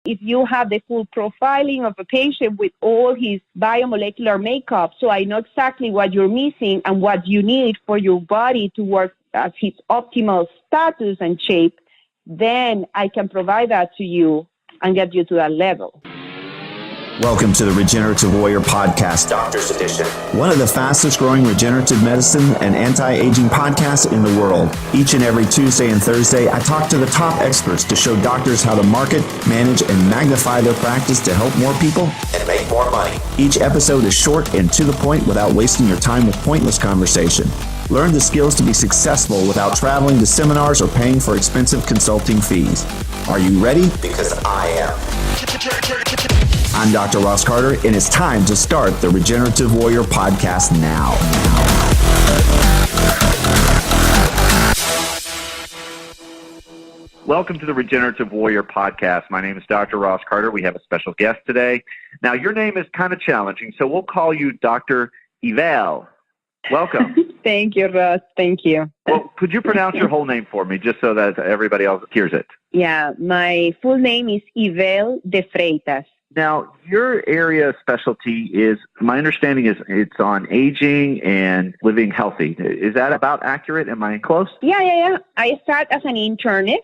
if you have the full profiling of a patient with all his biomolecular makeup, so I know exactly what you're missing and what you need for your body to work at its optimal status and shape, then I can provide that to you and get you to that level. Welcome to the Regenerative Warrior Podcast, Doctor's Edition, one of the fastest growing regenerative medicine and anti-aging podcasts in the world. Each and every Tuesday and Thursday, I talk to the top experts to show doctors how to market, manage, and magnify their practice to help more people and make more money. Each episode is short and to the point without wasting your time with pointless conversation. Learn the skills to be successful without traveling to seminars or paying for expensive consulting fees. Are you ready? Because I am. I'm Dr. Ross Carter, and it's time to start the Regenerative Warrior Podcast now. Welcome to the Regenerative Warrior Podcast. My name is Dr. Ross Carter. We have a special guest today. Now, your name is kind of challenging, so we'll call you Dr. Ivel. Welcome. Thank you, Ross. Thank you. Well, could you pronounce your whole name for me, just so that everybody else hears it? Yeah, my full name is Ivel De Freitas. Now, your area of specialty is, my understanding is it's on aging and living healthy. Is that about accurate? Am I close? Yeah. I started as an internist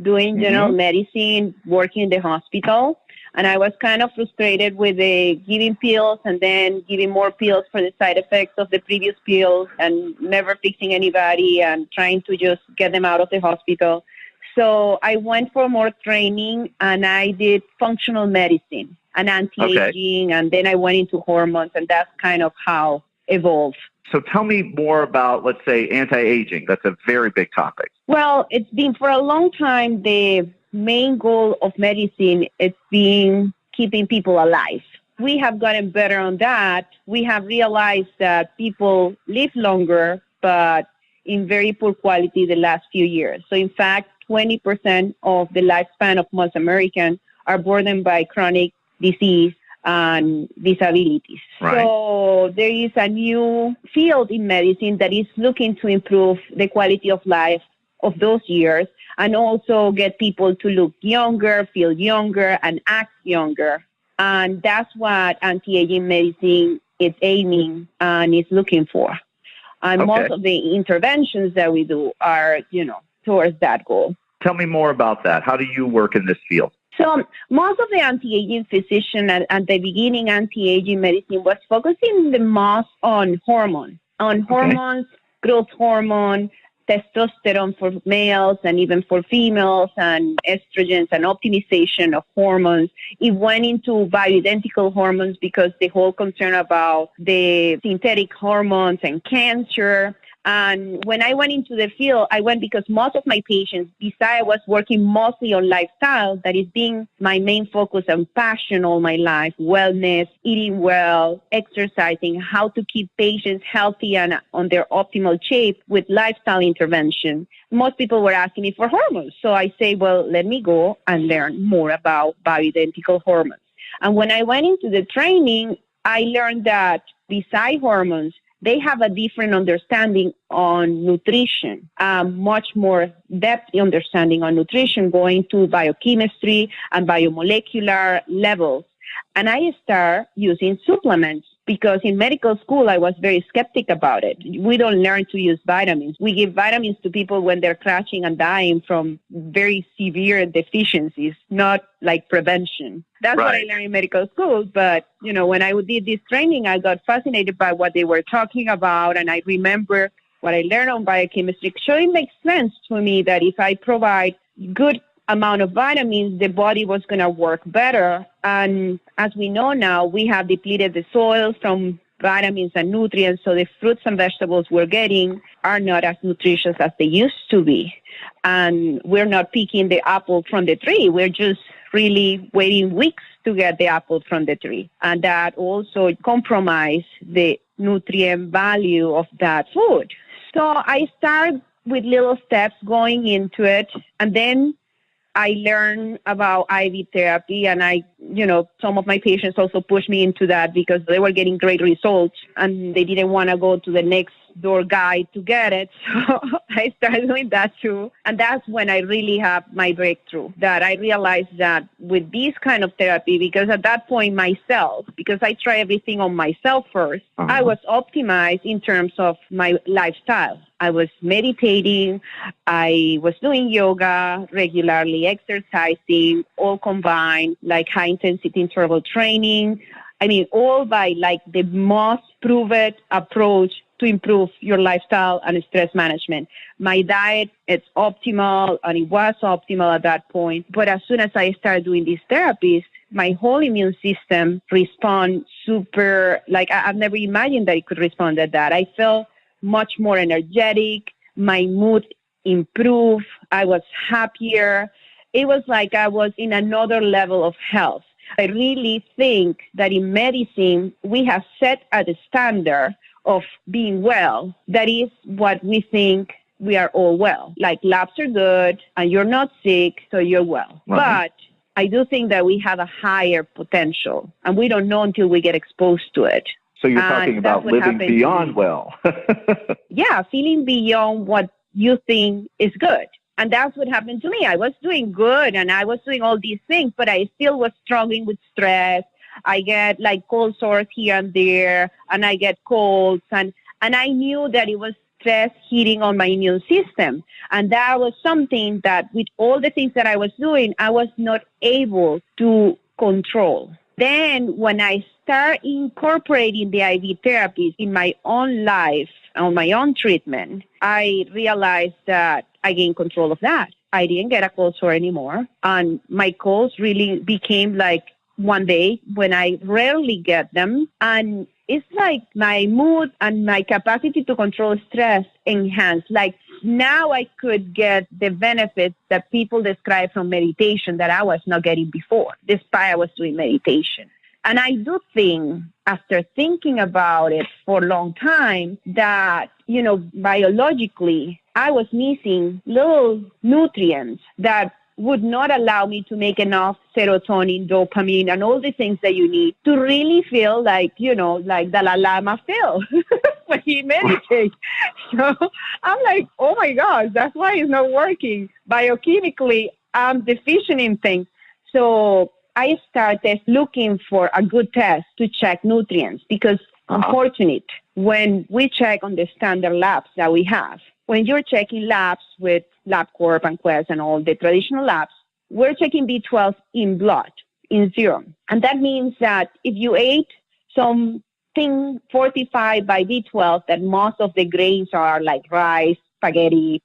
doing general medicine, working in the hospital. And I was kind of frustrated with the giving pills and then giving more pills for the side effects of the previous pills and never fixing anybody and trying to just get them out of the hospital. So I went for more training and I did functional medicine and anti-aging, and then I went into hormones, and that's kind of how evolved. So tell me more about, let's say, anti-aging. That's a very big topic. Well, it's been for a long time the main goal of medicine is keeping people alive. We have gotten better on that. We have realized that people live longer, but in very poor quality the last few years. So in fact, 20% of the lifespan of most Americans are burdened by chronic disease and disabilities. Right. So there is a new field in medicine that is looking to improve the quality of life of those years and also get people to look younger, feel younger, and act younger. And that's what anti-aging medicine is aiming and is looking for. And most of the interventions that we do are, towards that goal. Tell me more about that. How do you work in this field? So most of the anti-aging physician at the beginning, anti-aging medicine was focusing the most on hormones, growth hormone, testosterone for males and even for females, and estrogens and optimization of hormones. It went into bioidentical hormones because the whole concern about the synthetic hormones and cancer. And when I went into the field, I went because most of my patients, besides I was working mostly on lifestyle, that is being my main focus and passion all my life, wellness, eating well, exercising, how to keep patients healthy and on their optimal shape with lifestyle intervention. Most people were asking me for hormones. So I say, well, let me go and learn more about bioidentical hormones. And when I went into the training, I learned that besides hormones, they have a different understanding on nutrition, much more depth understanding on nutrition, going to biochemistry and biomolecular levels. And I start using supplements because in medical school, I was very skeptic about it. We don't learn to use vitamins. We give vitamins to people when they're crashing and dying from very severe deficiencies, not like prevention. That's what I learned in medical school. But, when I did this training, I got fascinated by what they were talking about. And I remember what I learned on biochemistry. So it makes sense to me that if I provide good amount of vitamins, the body was going to work better. And as we know now, we have depleted the soil from vitamins and nutrients, so the fruits and vegetables we're getting are not as nutritious as they used to be. And we're not picking the apple from the tree. We're just really waiting weeks to get the apple from the tree. And that also compromises the nutrient value of that food. So I start with little steps going into it, and then I learned about IV-Therapie, and some of my patients also pushed me into that because they were getting great results and they didn't want to go to the next outdoor guide to get it. So I started doing that too. And that's when I really have my breakthrough, that I realized that with this kind of therapy, because at that point myself, because I try everything on myself first, I was optimized in terms of my lifestyle. I was meditating, I was doing yoga regularly, exercising, all combined, like high intensity interval training. I mean, all by like the most proven approach to improve your lifestyle and stress management. My diet, it's optimal, and it was optimal at that point. But as soon as I started doing these therapies, my whole immune system respond super, like I've never imagined that it could respond at that. I felt much more energetic. My mood improved. I was happier. It was like I was in another level of health. I really think that in medicine, we have set a standard of being well. That is what we think we are all well. Like labs are good and you're not sick, so you're well. Right. But I do think that we have a higher potential, and we don't know until we get exposed to it. So you're talking about living beyond well. Yeah, feeling beyond what you think is good. And that's what happened to me. I was doing good and I was doing all these things, but I still was struggling with stress. I get like cold sores here and there, and I get colds. And I knew that it was stress hitting on my immune system. And that was something that with all the things that I was doing, I was not able to control. Then when I start incorporating the IV therapies in my own life, on my own treatment, I realized that I gained control of that. I didn't get a cold sore anymore. And my colds really became like one day when I rarely get them. And it's like my mood and my capacity to control stress enhanced. Like now I could get the benefits that people describe from meditation that I was not getting before, despite I was doing meditation. And I do think, after thinking about it for a long time, that, you know, biologically, I was missing little nutrients that would not allow me to make enough serotonin, dopamine, and all the things that you need to really feel like, you know, like Dalai Lama feel when he meditates. So I'm like, oh my gosh, that's why it's not working. Biochemically, I'm deficient in things. So I started looking for a good test to check nutrients because, unfortunately, when we check on the standard labs that we have, when you're checking labs with LabCorp and Quest and all the traditional labs, we're checking B12 in blood, in serum. And that means that if you ate something fortified by B12, that most of the grains are like rice, spaghetti,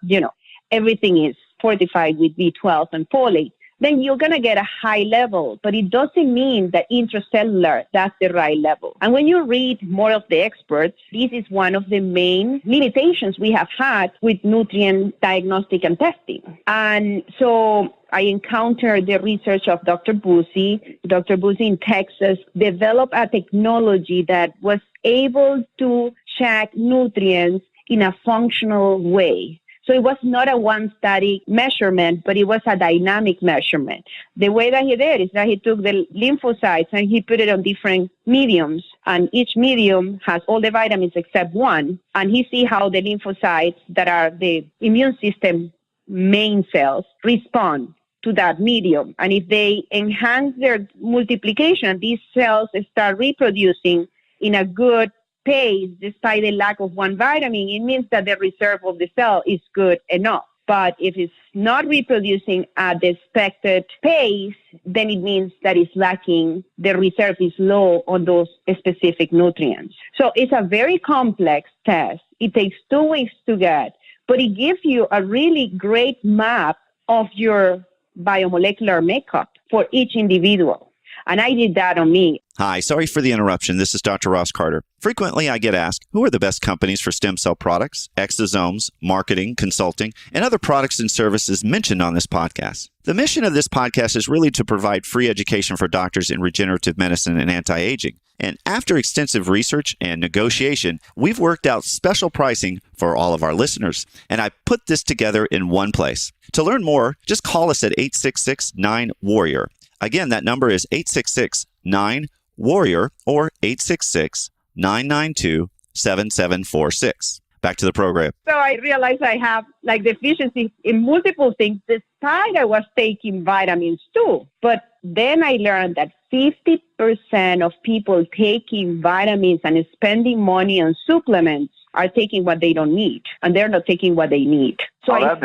you know, everything is fortified with B12 and folate, then you're going to get a high level. But it doesn't mean that intracellular, that's the right level. And when you read more of the experts, this is one of the main limitations we have had with nutrient diagnostic and testing. And so I encountered the research of Dr. Buzzi. Dr. Buzzi in Texas developed a technology that was able to check nutrients in a functional way. So it was not a one static measurement, but it was a dynamic measurement. The way that he did is that he took the lymphocytes and he put it on different mediums, and each medium has all the vitamins except one, and he see how the lymphocytes that are the immune system main cells respond to that medium. And if they enhance their multiplication, these cells start reproducing in a good pace despite the lack of one vitamin, it means that the reserve of the cell is good enough. But if it's not reproducing at the expected pace, then it means that it's lacking, the reserve is low on those specific nutrients. So it's a very complex test. It takes 2 weeks to get, but it gives you a really great map of your biomolecular makeup for each individual. And I did that on me. Hi, sorry for the interruption. This is Dr. Ross Carter. Frequently, I get asked, who are the best companies for stem cell products, exosomes, marketing, consulting, and other products and services mentioned on this podcast? The mission of this podcast is really to provide free education for doctors in regenerative medicine and anti-aging. And after extensive research and negotiation, we've worked out special pricing for all of our listeners. And I put this together in one place. To learn more, just call us at 866-9-WARRIOR. Again, that number is 866-9-WARRIOR or 866-992-3484. 888-888-7746. Back to the program. So I realized I have deficiency in multiple things, despite I was taking vitamins too. But then I learned that 50% of people taking vitamins and spending money on supplements are taking what they don't need, and they're not taking what they need. So I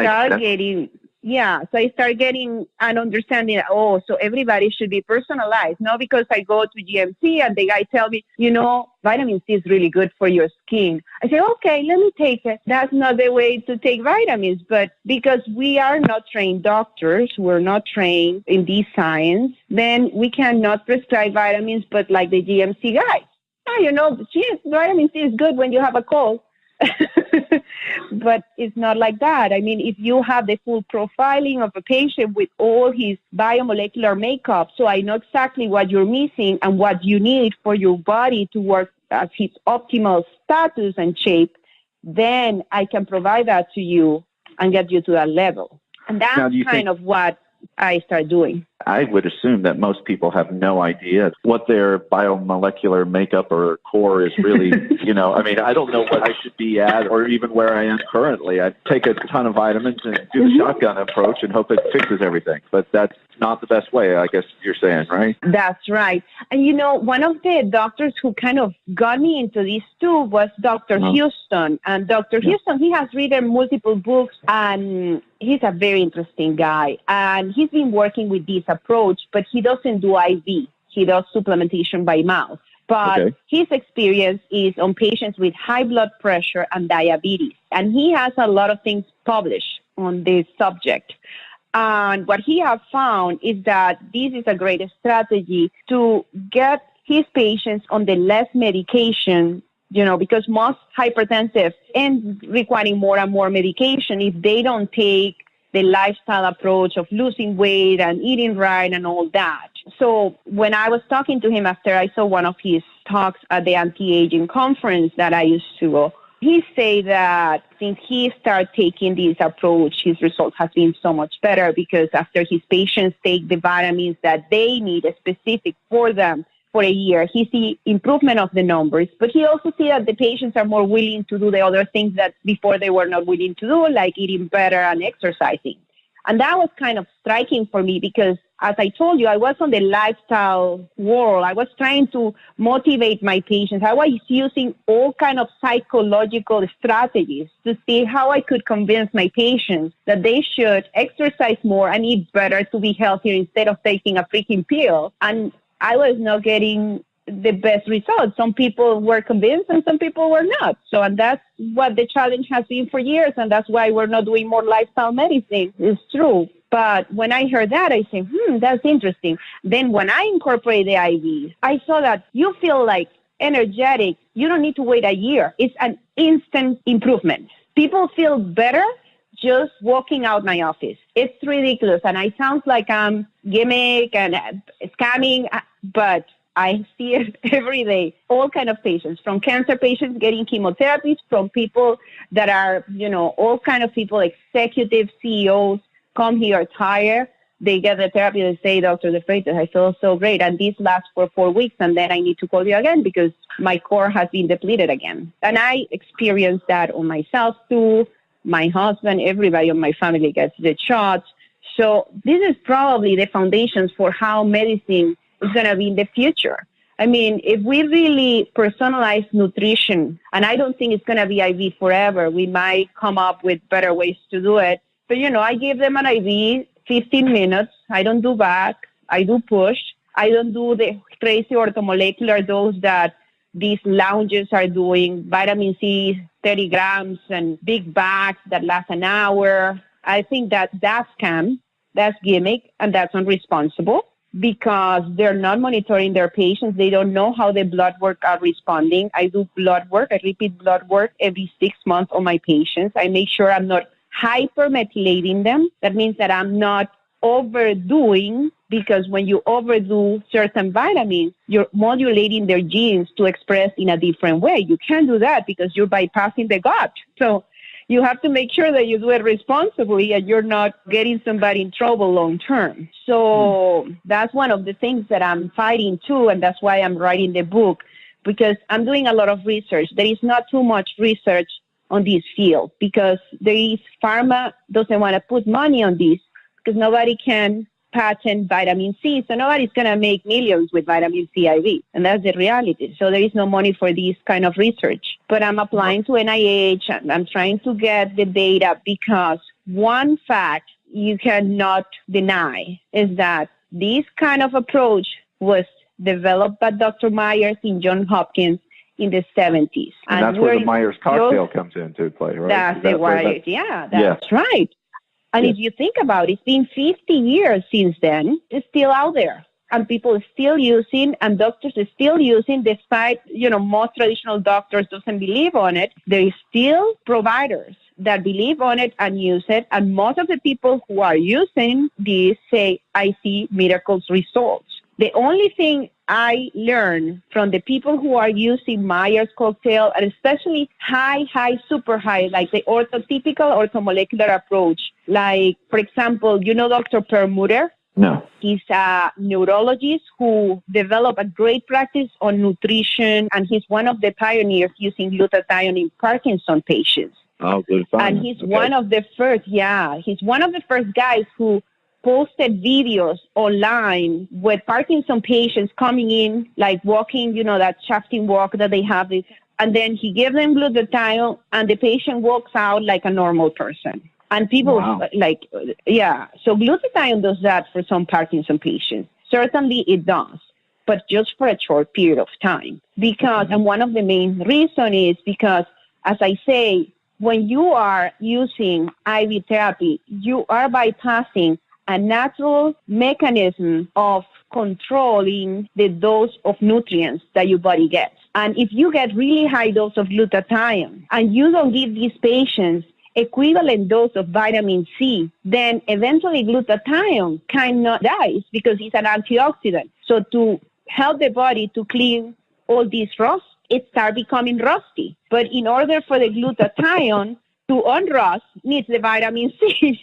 started getting an understanding that, so everybody should be personalized. Not because I go to GMC and the guy tells me, vitamin C is really good for your skin. I say, okay, let me take it. That's not the way to take vitamins. But because we are not trained doctors, we're not trained in this science, then we cannot prescribe vitamins, but like the GMC guy. Vitamin C is good when you have a cold. But it's not like that. I mean, if you have the full profiling of a patient with all his biomolecular makeup, so I know exactly what you're missing and what you need for your body to work at its optimal status and shape, then I can provide that to you and get you to that level. And that's kind of what I start doing. I would assume that most people have no idea what their biomolecular makeup or core is really, I don't know what I should be at or even where I am currently. I take a ton of vitamins and do the shotgun approach and hope it fixes everything. But that's not the best way, I guess you're saying, right? That's right. And, one of the doctors who kind of got me into this too was Dr. Houston. And Dr. Houston, he has written multiple books, and he's a very interesting guy. And he's been working with this approach, but he doesn't do IV. He does supplementation by mouth. But his experience is on patients with high blood pressure and diabetes. And he has a lot of things published on this subject. And what he has found is that this is a great strategy to get his patients on the less medication, because most hypertensive end requiring more and more medication if they don't take the lifestyle approach of losing weight and eating right and all that. So when I was talking to him after I saw one of his talks at the anti-aging conference that I used to go, he said that since he started taking this approach, his results have been so much better because after his patients take the vitamins that they need specific for them for a year, he sees improvement of the numbers, but he also sees that the patients are more willing to do the other things that before they were not willing to do, like eating better and exercising. And that was kind of striking for me because, as I told you, I was on the lifestyle world. I was trying to motivate my patients. I was using all kind of psychological strategies to see how I could convince my patients that they should exercise more and eat better to be healthier instead of taking a freaking pill. And I was not getting the best results. Some people were convinced and some people were not. So, and that's what the challenge has been for years. And that's why we're not doing more lifestyle medicine. It's true. But when I heard that, I said, that's interesting. Then when I incorporate the IVs, I saw that you feel like energetic. You don't need to wait a year. It's an instant improvement. People feel better just walking out my office. It's ridiculous. And I sound like I'm gimmick and scamming, but I see it every day. All kind of patients, from cancer patients getting chemotherapies, from people that are, all kind of people, executive CEOs, come here tired. They get the therapy and say, Dr. De Freitas, I feel so great. And this lasts for 4 weeks. And then I need to call you again because my core has been depleted again. And I experienced that on myself too. My husband, everybody in my family gets the shots. So this is probably the foundations for how medicine is going to be in the future. I mean, if we really personalize nutrition, and I don't think it's going to be IV forever, we might come up with better ways to do it. But, I give them an IV, 15 minutes. I don't do back. I do push. I don't do the crazy orthomolecular dose that these lounges are doing, vitamin C, 30 grams, and big bags that last an hour. I think that's scam, that's gimmick, and that's unresponsible because they're not monitoring their patients. They don't know how the blood work are responding. I do blood work. I repeat blood work every 6 months on my patients. I make sure I'm not hypermethylating them. That means that I'm not overdoing, because when you overdo certain vitamins, you're modulating their genes to express in a different way. You can't do that because you're bypassing the gut. So you have to make sure that you do it responsibly and you're not getting somebody in trouble long term. So that's one of the things that I'm fighting too, and that's why I'm writing the book, because I'm doing a lot of research. There is not too much research on this field because pharma doesn't want to put money on this because nobody can patent vitamin C. So nobody's going to make millions with vitamin C IV. And that's the reality. So there is no money for this kind of research. But I'm applying to NIH and I'm trying to get the data because one fact you cannot deny is that this kind of approach was developed by Dr. Myers in Johns Hopkins in the 70s. And that's where the Myers cocktail comes into play, right? That's right. And if you think about it, it's been 50 years since then. It's still out there. And people are still using, and doctors are still using, despite, most traditional doctors doesn't believe on it. There is still providers that believe on it and use it. And most of the people who are using this say, I see miracles results. The only thing I learned from the people who are using Myers cocktail, and especially high, super high, like the typical orthomolecular approach, like, for example, Dr. Perlmutter? No. He's a neurologist who developed a great practice on nutrition, and he's one of the pioneers using glutathione in Parkinson patients. Oh, good. And he's one of the first guys who posted videos online with Parkinson patients coming in, like walking, that shafting walk that they have. And then he gave them glutathione, and the patient walks out like a normal person. And people so glutathione does that for some Parkinson patients. Certainly it does, but just for a short period of time. And one of the main reasons is because, as I say, when you are using IV therapy, you are bypassing a natural mechanism of controlling the dose of nutrients that your body gets. And if you get really high dose of glutathione and you don't give these patients equivalent dose of vitamin C, then eventually glutathione cannot die because it's an antioxidant. So to help the body to clean all this rust, it starts becoming rusty. But in order for the glutathione to unrust, needs the vitamin C.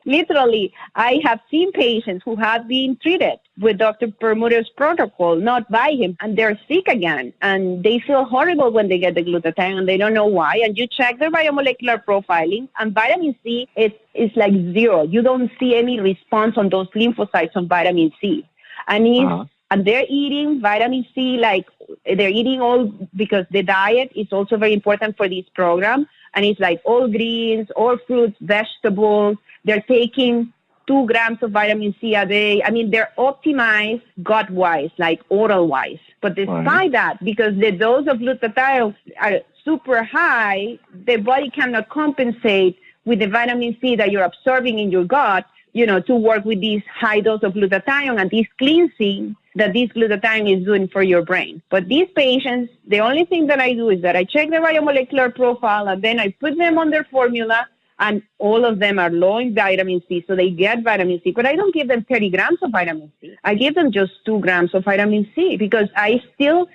Literally, I have seen patients who have been treated with Dr. Perlmutter's protocol, not by him, and they're sick again. And they feel horrible when they get the glutathione, and they don't know why. And you check their biomolecular profiling, and vitamin C is like zero. You don't see any response on those lymphocytes on vitamin C. And they're eating vitamin C, like they're eating all, because the diet is also very important for this program. And it's like all greens, all fruits, vegetables. They're taking 2 grams of vitamin C a day. I mean, they're optimized gut-wise, like oral-wise. But despite that, because the dose of glutathione are super high, the body cannot compensate with the vitamin C that you're absorbing in your gut, to work with this high dose of glutathione and this cleansing that this glutathione is doing for your brain. But these patients, the only thing that I do is that I check their biomolecular profile, and then I put them on their formula, and all of them are low in vitamin C, so they get vitamin C. But I don't give them 30 grams of vitamin C. I give them just 2 grams of vitamin C because I still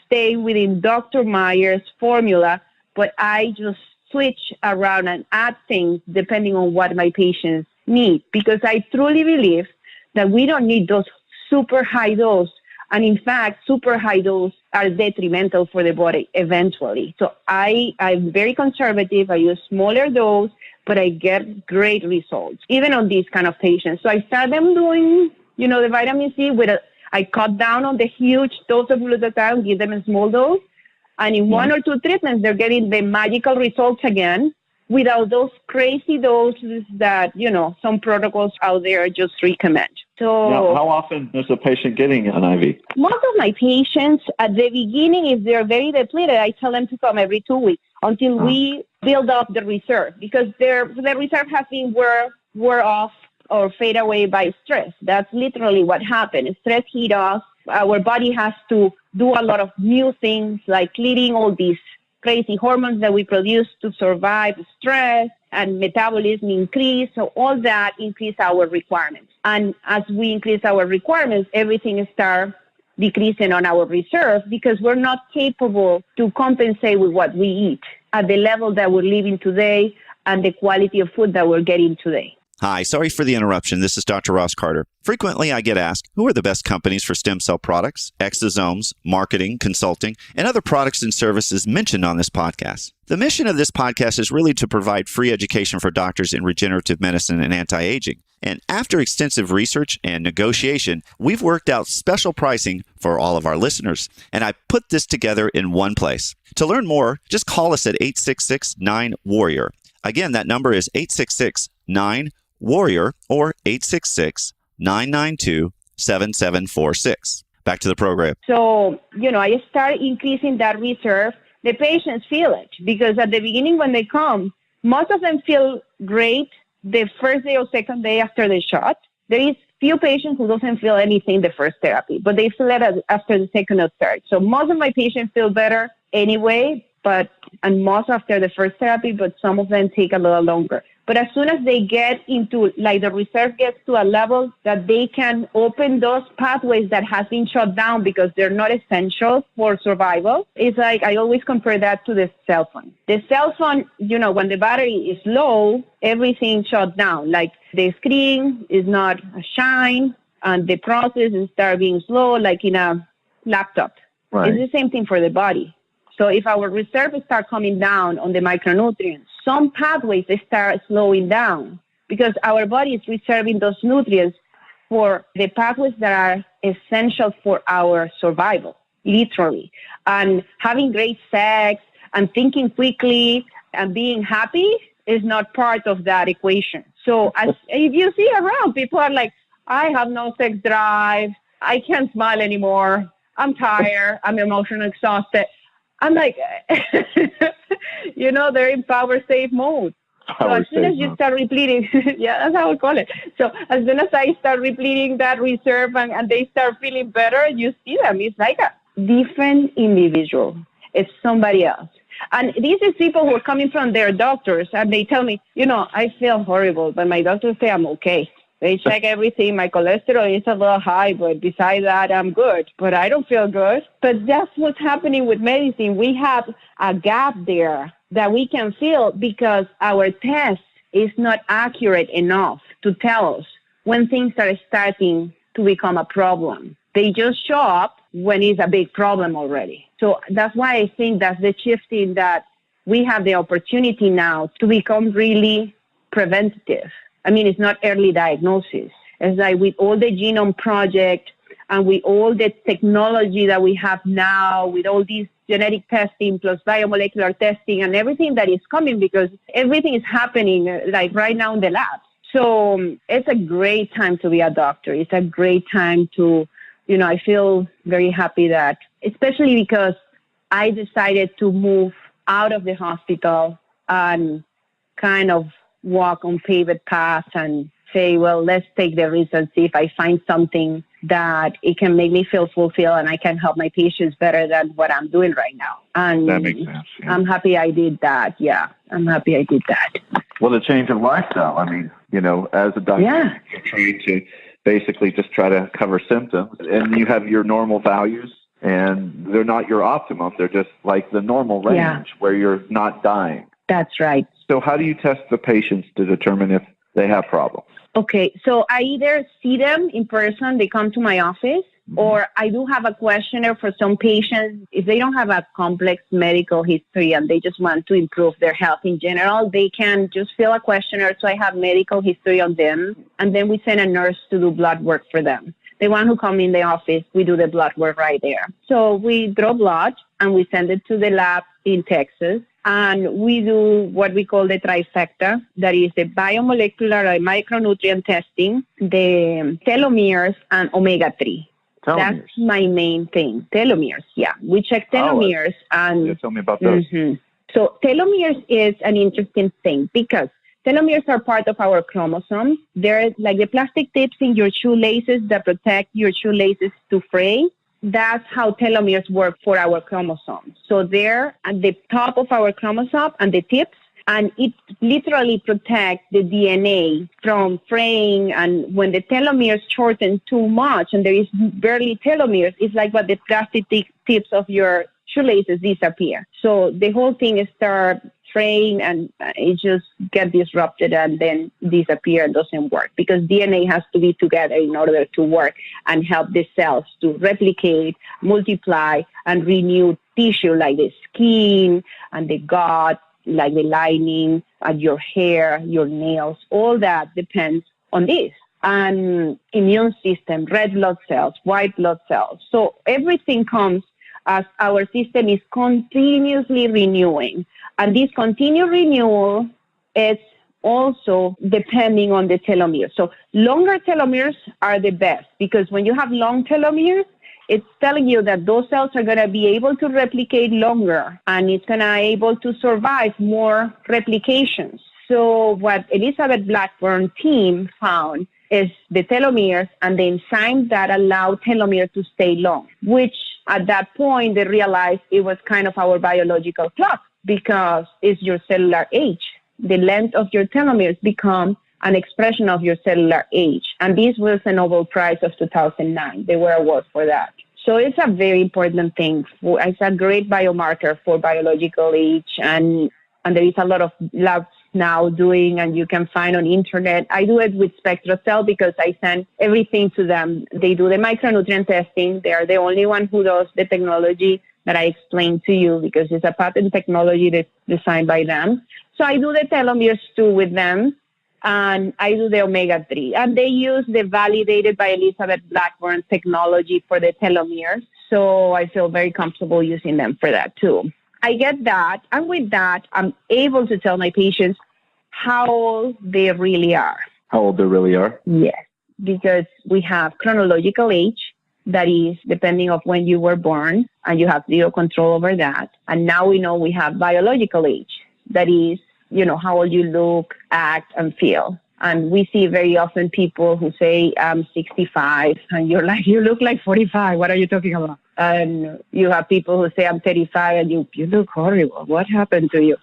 stay within Dr. Myers' formula, but I just switch around and add things depending on what my patients need, because I truly believe that we don't need those super high dose. And in fact, super high dose are detrimental for the body eventually. So I'm very conservative. I use smaller dose, but I get great results, even on these kind of patients. So I start them doing, the vitamin C I cut down on the huge dose of glutathione, give them a small dose. And in 1 or 2 treatments, they're getting the magical results again without those crazy doses that, some protocols out there just recommend. So now, how often is a patient getting an IV? Most of my patients at the beginning, if they're very depleted, I tell them to come every 2 weeks until we build up the reserve, because the reserve has been wore off or fade away by stress. That's literally what happened. Stress hit us. Our body has to do a lot of new things, like clearing all these crazy hormones that we produce to survive stress, and metabolism increase. So all that increase our requirements. And as we increase our requirements, everything starts decreasing on our reserve because we're not capable to compensate with what we eat at the level that we're living today and the quality of food that we're getting today. Hi, sorry for the interruption. This is Dr. Ross Carter. Frequently, I get asked, who are the best companies for stem cell products, exosomes, marketing, consulting, and other products and services mentioned on this podcast? The mission of this podcast is really to provide free education for doctors in regenerative medicine and anti-aging. And after extensive research and negotiation, we've worked out special pricing for all of our listeners. And I put this together in one place. To learn more, just call us at 866-9-WARRIOR. Again, that number is 866-9-WARRIOR or 866-992-7746. Back to the program. So, I start increasing that reserve. The patients feel it because at the beginning when they come, most of them feel great the first day or second day after the shot. There is few patients who doesn't feel anything the first therapy, but they feel it after the second or third. So most of my patients feel better anyway, and most after the first therapy, but some of them take a little longer. But as soon as they get into, the reserve gets to a level that they can open those pathways that have been shut down because they're not essential for survival, it's like I always compare that to the cell phone. The cell phone, when the battery is low, everything shuts down. Like the screen is not a shine and the process starts being slow, like in a laptop. Right. It's the same thing for the body. So if our reserves start coming down on the micronutrients, some pathways start slowing down because our body is reserving those nutrients for the pathways that are essential for our survival, literally. And having great sex and thinking quickly and being happy is not part of that equation. So if you see around, people are like, I have no sex drive. I can't smile anymore. I'm tired. I'm emotionally exhausted. I'm like, they're in power save mode. So as soon as you start repleting, yeah, that's how I call it. So as soon as I start repleting that reserve and they start feeling better, you see them. It's like a different individual. It's somebody else. And these are people who are coming from their doctors and they tell me, I feel horrible, but my doctors say I'm okay. They check everything. My cholesterol is a little high, but besides that, I'm good. But I don't feel good. But that's what's happening with medicine. We have a gap there that we can fill because our test is not accurate enough to tell us when things are starting to become a problem. They just show up when it's a big problem already. So that's why I think that's the shifting that we have the opportunity now to become really preventative. I mean, it's not early diagnosis. It's like with all the genome project and with all the technology that we have now, with all these genetic testing plus biomolecular testing and everything that is coming because everything is happening like right now in the lab. So it's a great time to be a doctor. It's a great time to, I feel very happy that, especially because I decided to move out of the hospital and kind of walk on paved path and say, well, let's take the risk and see if I find something that it can make me feel fulfilled and I can help my patients better than what I'm doing right now. And that makes sense. Yeah. I'm happy I did that. Yeah, I'm happy I did that. Well, the change of lifestyle. I mean, as a doctor, you're trying to basically just try to cover symptoms and you have your normal values and they're not your optimum. They're just like the normal range where you're not dying. That's right. So how do you test the patients to determine if they have problems? Okay, so I either see them in person, they come to my office, or I do have a questionnaire for some patients. If they don't have a complex medical history and they just want to improve their health in general, they can just fill a questionnaire. So I have medical history on them, and then we send a nurse to do blood work for them. The one who come in the office, we do the blood work right there. So we draw blood and we send it to the lab in Texas. And we do what we call the trifecta, that is the biomolecular micronutrient testing, the telomeres, and omega-3. Telomeres. That's my main thing. Telomeres, yeah. We check telomeres. And tell me about those. So telomeres is an interesting thing because telomeres are part of our chromosomes. They're like the plastic tips in your shoelaces that protect your shoelaces to fray. That's how telomeres work for our chromosomes. So they're at the top of our chromosome and the tips, and it literally protects the DNA from fraying. And when the telomeres shorten too much and there is barely telomeres, it's like what the plastic tips of your shoelaces disappear. So the whole thing starts strain and it just get disrupted and then disappear and doesn't work, because DNA has to be together in order to work and help the cells to replicate, multiply, and renew tissue like the skin and the gut, like the lining, and your hair, your nails. All that depends on this. And immune system, red blood cells, white blood cells. So everything comes as our system is continuously renewing. And this continued renewal is also depending on the telomeres. So longer telomeres are the best, because when you have long telomeres, it's telling you that those cells are going to be able to replicate longer, and it's going to be able to survive more replications. So what Elizabeth Blackburn's team found is the telomeres and the enzymes that allow telomeres to stay long, which at that point they realized it was kind of our biological clock, because it's your cellular age. The length of your telomeres become an expression of your cellular age. And this was a Nobel Prize of 2009. They were awarded for that. So it's a very important thing. It's a great biomarker for biological age. And there is a lot of labs now doing, and you can find on internet. I do it with SpectraCell because I send everything to them. They do the micronutrient testing. They are the only one who does the technology that I explained to you, because it's a patent technology that's designed by them. So I do the telomeres too with them, and I do the omega-3. And they use the validated by Elizabeth Blackburn technology for the telomeres. So I feel very comfortable using them for that too. I get that, and with that, I'm able to tell my patients how old they really are. How old they really are? Yes, because we have chronological age, that is depending on when you were born, and you have zero control over that. And now we know we have biological age, that is, how old you look, act, and feel. And we see very often people who say, I'm 65, and you're like, you look like 45. What are you talking about? And you have people who say, I'm 35, and you look horrible. What happened to you?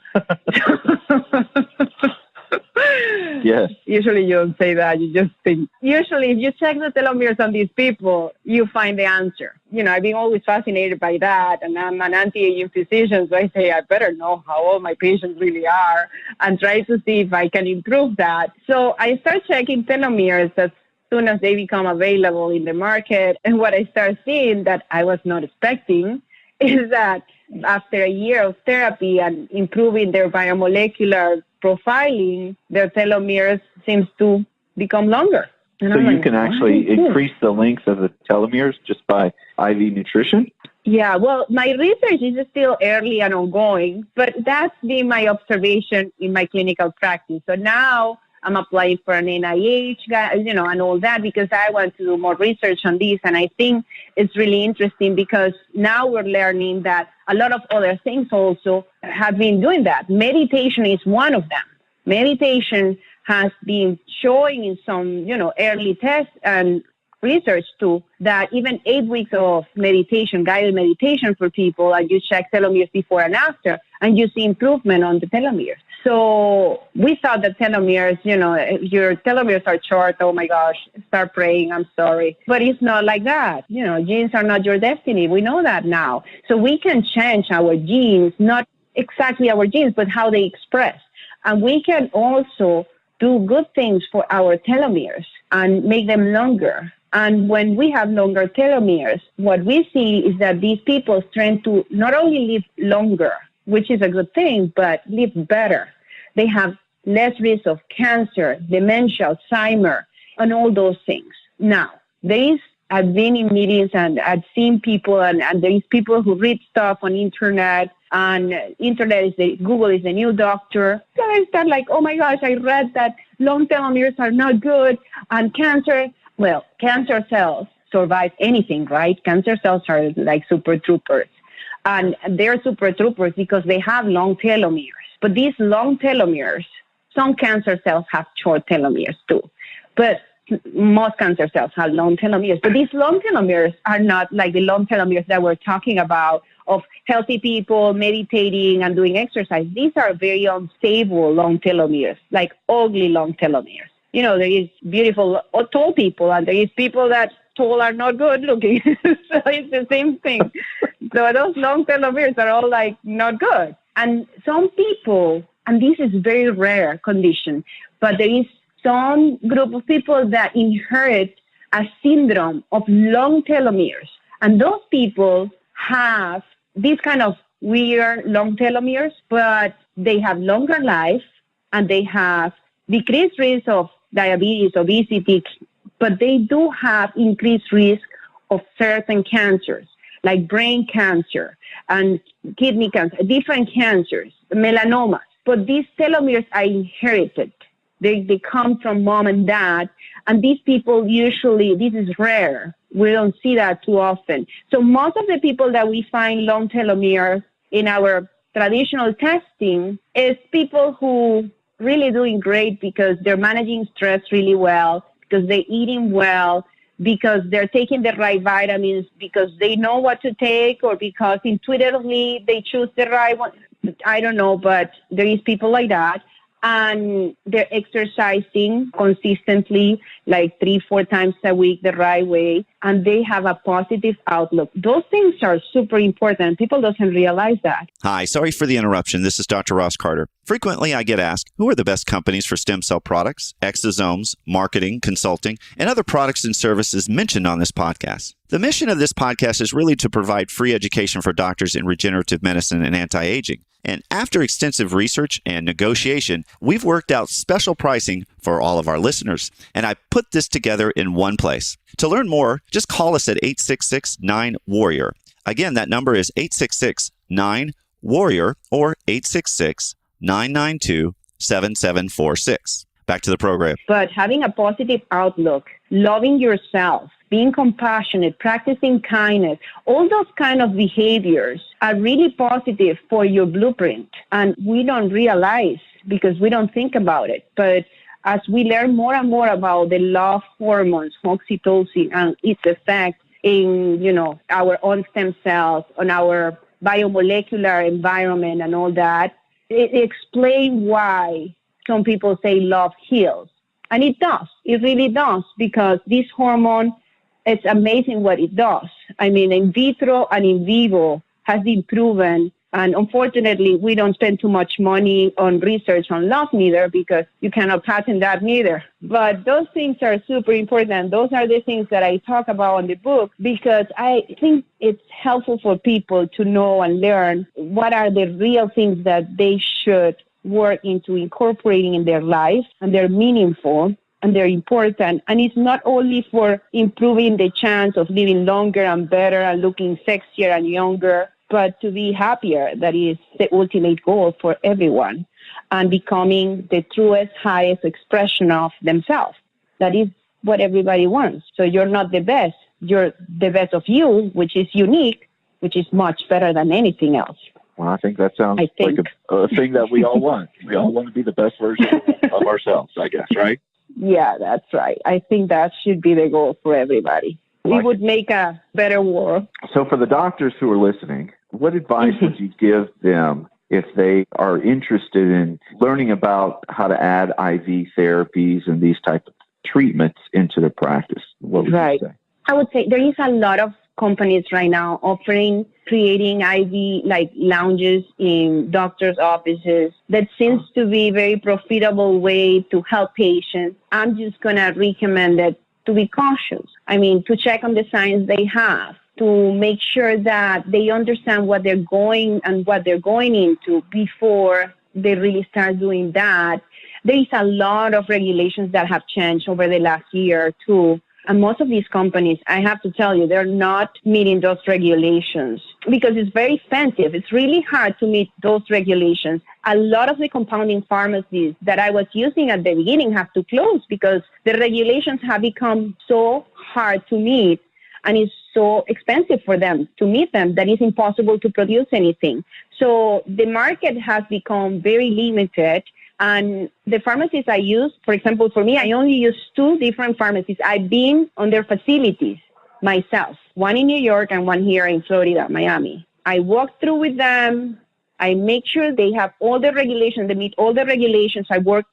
Yes. Usually you don't say that. You just think. Usually if you check the telomeres on these people, you find the answer. I've been always fascinated by that. And I'm an anti-aging physician, so I say I better know how old my patients really are and try to see if I can improve that. So I start checking telomeres as soon as they become available in the market. And what I start seeing that I was not expecting is that after a year of therapy and improving their biomolecular profiling, their telomeres seems to become longer. And so you can actually increase the length of the telomeres just by IV nutrition? Yeah, well, my research is still early and ongoing, but that's been my observation in my clinical practice. So now I'm applying for an NIH, and all that, because I want to do more research on this. And I think it's really interesting because now we're learning that a lot of other things also have been doing that. Meditation is one of them. Meditation has been showing in some, early tests and research too, that even 8 weeks of meditation, guided meditation for people, and you check telomeres before and after, and you see improvement on the telomeres. So we thought that telomeres, if your telomeres are short, oh my gosh, start praying, I'm sorry. But it's not like that. Genes are not your destiny. We know that now. So we can change our genes, not exactly our genes, but how they express. And we can also do good things for our telomeres and make them longer. And when we have longer telomeres, what we see is that these people tend to not only live longer, which is a good thing, but live better. They have less risk of cancer, dementia, Alzheimer, and all those things. Now, I've been in meetings and I've seen people, and there is people who read stuff on internet, and Google is the new doctor. So I start like, oh my gosh, I read that long telomeres are not good, and cancer cells survive anything, right? Cancer cells are like super troopers. And they're super troopers because they have long telomeres. But these long telomeres, some cancer cells have short telomeres too. But most cancer cells have long telomeres. But these long telomeres are not like the long telomeres that we're talking about of healthy people meditating and doing exercise. These are very unstable long telomeres, like ugly long telomeres. There is beautiful tall people, and there is people that tall are not good looking. So it's the same thing. So those long telomeres are all like not good. And some people, and this is very rare condition, but there is some group of people that inherit a syndrome of long telomeres. And those people have this kind of weird long telomeres, but they have longer life and they have decreased risk of diabetes, obesity, but they do have increased risk of certain cancers, like brain cancer and kidney cancer, different cancers, melanomas. But these telomeres are inherited. They come from mom and dad. And these people usually, this is rare. We don't see that too often. So most of the people that we find long telomeres in our traditional testing is people who really doing great because they're managing stress really well, because they're eating well, because they're taking the right vitamins, because they know what to take, or because intuitively they choose the right one. I don't know, but there is people like that. And they're exercising consistently, like 3-4 times a week the right way, and they have a positive outlook. Those things are super important. People doesn't realize that. Hi, sorry for the interruption. This is Dr. Ross Carter. Frequently, I get asked, who are the best companies for stem cell products, exosomes, marketing, consulting, and other products and services mentioned on this podcast? The mission of this podcast is really to provide free education for doctors in regenerative medicine and anti-aging. And after extensive research and negotiation, we've worked out special pricing for all of our listeners. And I put this together in one place. To learn more, just call us at 866-9-WARRIOR. Again, that number is 866-9-WARRIOR or 866-992-7746. Back to the program. But having a positive outlook, loving yourself, being compassionate, practicing kindness, all those kind of behaviors are really positive for your blueprint. And we don't realize because we don't think about it. But as we learn more and more about the love hormones, oxytocin, and its effect in, our own stem cells, on our biomolecular environment and all that, it explains why some people say love heals. And it does. It really does, because this hormone, it's amazing what it does. I mean, in vitro and in vivo has been proven. And unfortunately, we don't spend too much money on research on love neither, because you cannot patent that neither. But those things are super important. Those are the things that I talk about in the book, because I think it's helpful for people to know and learn what are the real things that they should work into incorporating in their life, and they're meaningful. And they're important. And it's not only for improving the chance of living longer and better and looking sexier and younger, but to be happier. That is the ultimate goal for everyone. And becoming the truest, highest expression of themselves. That is what everybody wants. So you're not the best. You're the best of you, which is unique, which is much better than anything else. Well, I think that sounds like a thing that we all want. We all want to be the best version of ourselves, I guess, right? Yeah, that's right. I think that should be the goal for everybody. We would make a better world. So for the doctors who are listening, what advice would you give them if they are interested in learning about how to add IV therapies and these types of treatments into their practice? What would you say? I would say there is a lot of companies right now creating IV like lounges in doctors' offices. That seems to be a very profitable way to help patients. I'm just going to recommend it to be cautious. I mean, to check on the signs they have, to make sure that they understand what they're going into before they really start doing that. There is a lot of regulations that have changed over the last year or two. And most of these companies, I have to tell you, they're not meeting those regulations because it's very expensive. It's really hard to meet those regulations. A lot of the compounding pharmacies that I was using at the beginning have to close because the regulations have become so hard to meet, and it's so expensive for them to meet them that it's impossible to produce anything. So the market has become very limited. And the pharmacies I use, for example, for me, I only use 2 different pharmacies. I've been on their facilities myself, one in New York and one here in Florida, Miami. I walk through with them. I make sure they have all the regulations, they meet all the regulations. I work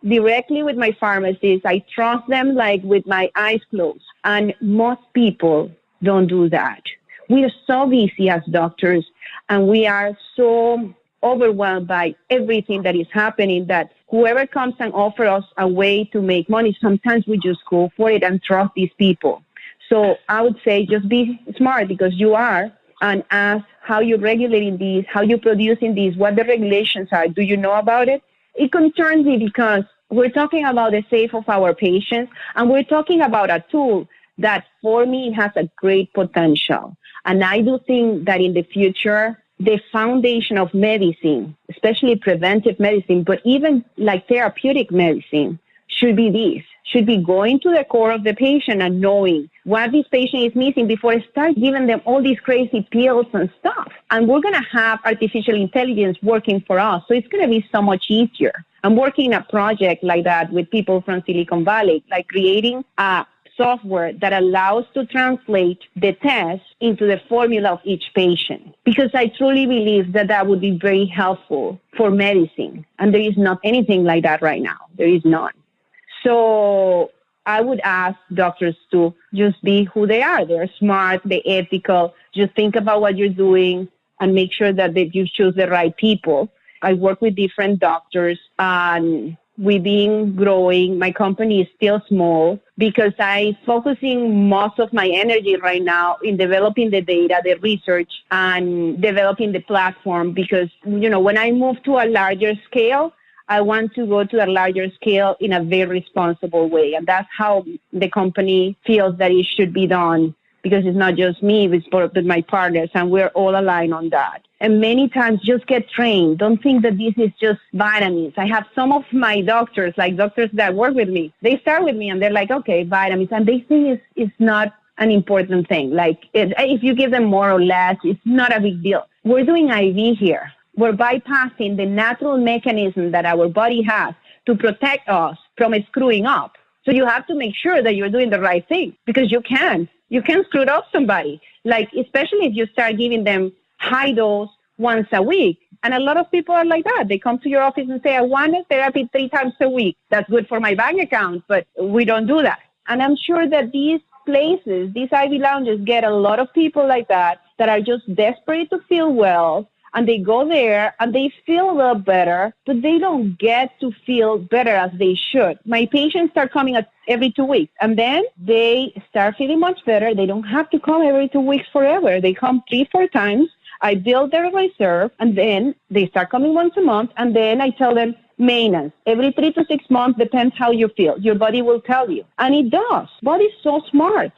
directly with my pharmacists. I trust them like with my eyes closed. And most people don't do that. We are so busy as doctors, and we are so overwhelmed by everything that is happening, that whoever comes and offers us a way to make money, sometimes we just go for it and trust these people. So I would say just be smart, because you are, and ask how you're regulating these, how you're producing these, what the regulations are. Do you know about it? It concerns me because we're talking about the safety of our patients, and we're talking about a tool that for me has a great potential. And I do think that in the future, the foundation of medicine, especially preventive medicine, but even like therapeutic medicine, should be this, should be going to the core of the patient and knowing what this patient is missing before I start giving them all these crazy pills and stuff. And we're going to have artificial intelligence working for us. So it's going to be so much easier. I'm working a project like that with people from Silicon Valley, like creating a software that allows to translate the test into the formula of each patient. Because I truly believe that that would be very helpful for medicine. And there is not anything like that right now. There is none. So I would ask doctors to just be who they are. They're smart, they're ethical. Just think about what you're doing and make sure that you choose the right people. I work with different doctors, and we've been growing. My company is still small because I'm focusing most of my energy right now in developing the data, the research, and developing the platform. Because, when I move to a larger scale, I want to go to a larger scale in a very responsible way. And that's how the company feels that it should be done, because it's not just me, it's both with my partners, and we're all aligned on that. And many times just get trained. Don't think that this is just vitamins. I have some of my doctors, like doctors that work with me, they start with me and they're like, okay, vitamins. And they think it's not an important thing. Like if you give them more or less, it's not a big deal. We're doing IV here. We're bypassing the natural mechanism that our body has to protect us from screwing up. So you have to make sure that you're doing the right thing, because you can screw up somebody. Like, especially if you start giving them high dose once a week. And a lot of people are like that. They come to your office and say, I want a therapy 3 times a week. That's good for my bank account, but we don't do that. And I'm sure that these places, these IV lounges, get a lot of people like that are just desperate to feel well. And they go there and they feel a little better, but they don't get to feel better as they should. My patients start coming every 2 weeks, and then they start feeling much better. They don't have to come every 2 weeks forever. They come 3-4 times. I build their reserve, and then they start coming once a month. And then I tell them maintenance. Every 3 to 6 months, depends how you feel. Your body will tell you. And it does. Body's so smart.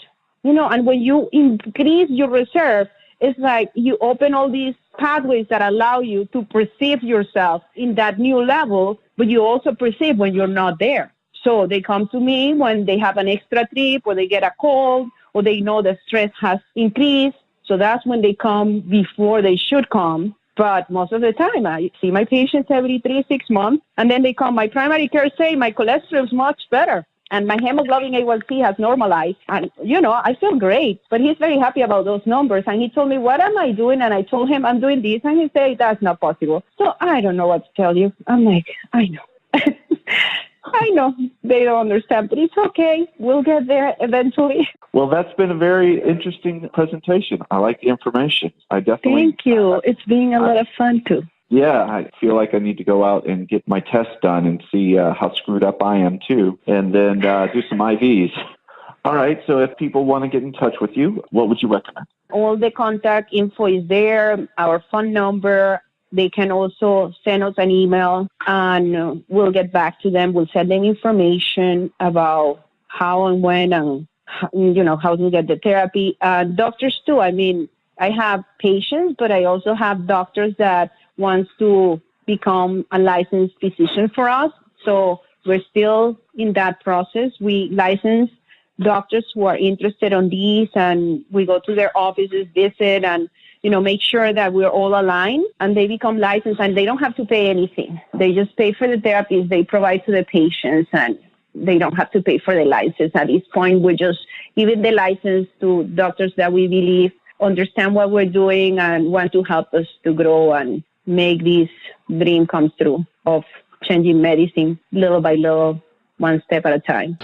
And when you increase your reserve, it's like you open all these pathways that allow you to perceive yourself in that new level, but you also perceive when you're not there. So they come to me when they have an extra trip, or they get a cold, or they know the stress has increased. So that's when they come before they should come. But most of the time, I see my patients every 3-6 months, and then they come. My primary care say my cholesterol is much better, and my hemoglobin A1C has normalized. And, I feel great. But he's very happy about those numbers. And he told me, what am I doing? And I told him I'm doing this. And he said, that's not possible. So I don't know what to tell you. I'm like, I know. I know they don't understand, but it's okay. We'll get there eventually. Well, that's been a very interesting presentation. I like the information. I definitely. Thank you. It's been a lot of fun, too. Yeah, I feel like I need to go out and get my test done and see how screwed up I am, too, and then do some IVs. All right, so if people want to get in touch with you, what would you recommend? All the contact info is there, our phone number. They can also send us an email, and we'll get back to them. We'll send them information about how and when and, how to get the therapy. Doctors, too. I mean, I have patients, but I also have doctors that wants to become a licensed physician for us. So we're still in that process. We license doctors who are interested on these, and we go to their offices, visit, and, make sure that we're all aligned, and they become licensed, and they don't have to pay anything. They just pay for the therapies they provide to the patients, and they don't have to pay for the license. At this point, we're just giving the license to doctors that we believe understand what we're doing and want to help us to grow and make this dream come true of changing medicine little by little, one step at a time.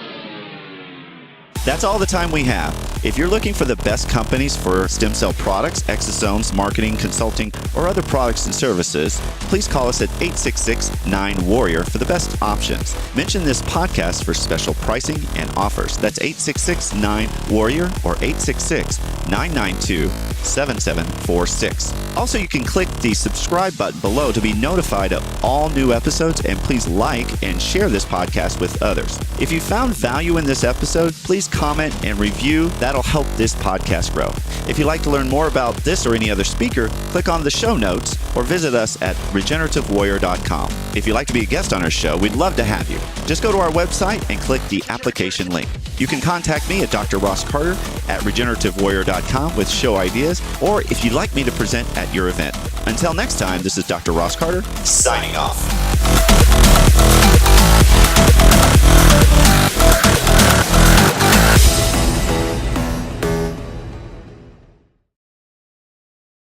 That's all the time we have. If you're looking for the best companies for stem cell products, exosomes, marketing, consulting, or other products and services, please call us at 866-9-WARRIOR for the best options. Mention this podcast for special pricing and offers. That's 866-9-WARRIOR or 866-992-7746. Also, you can click the subscribe button below to be notified of all new episodes, and please like and share this podcast with others. If you found value in this episode, please comment and review. That'll help this podcast grow. If you'd like to learn more about this or any other speaker, click on the show notes or visit us at regenerativewarrior.com. If you'd like to be a guest on our show, we'd love to have you. Just go to our website and click the application link. You can contact me at Dr. Ross Carter at regenerativewarrior.com with show ideas, or if you'd like me to present at your event. Until next time, this is Dr. Ross Carter, signing off.